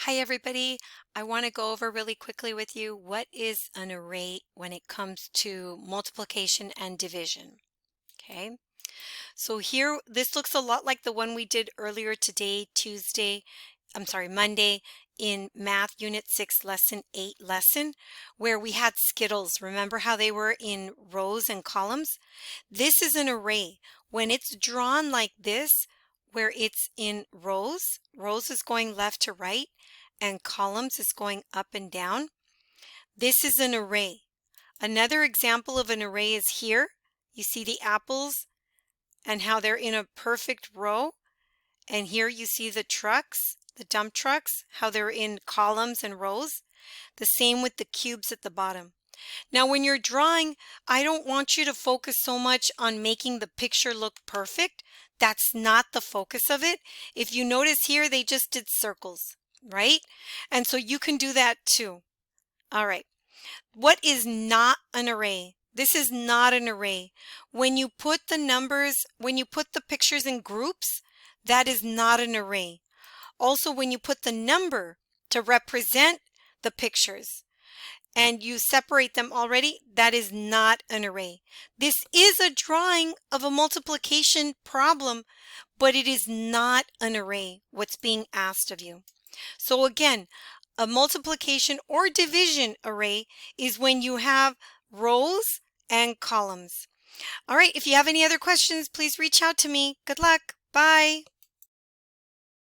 Hi, everybody. I want to go over really quickly with you what is an array when it comes to multiplication and division. Okay, so here this looks a lot like the one we did earlier today, Monday in Math Unit 6, Lesson 8 where we had Skittles. Remember how they were in rows and columns? This is an array. When it's drawn like this, where it's in rows is going left to right, and columns is going up and down. This is an array. Another example of an array is here. You see the apples and how they're in a perfect row. And here you see the trucks, the dump trucks, how they're in columns and rows. The same with the cubes at the bottom. Now, when you're drawing, I don't want you to focus so much on making the picture look perfect. That's not the focus of it. If you notice here, they just did circles, right? And so you can do that too. All right. What is not an array? This is not an array. When you put the pictures in groups, that is not an array. Also, when you put the number to represent the pictures, and you separate them already, that is not an array. This is a drawing of a multiplication problem, but it is not an array, what's being asked of you. So again, a multiplication or division array is when you have rows and columns. All right, if you have any other questions, please reach out to me. Good luck. Bye.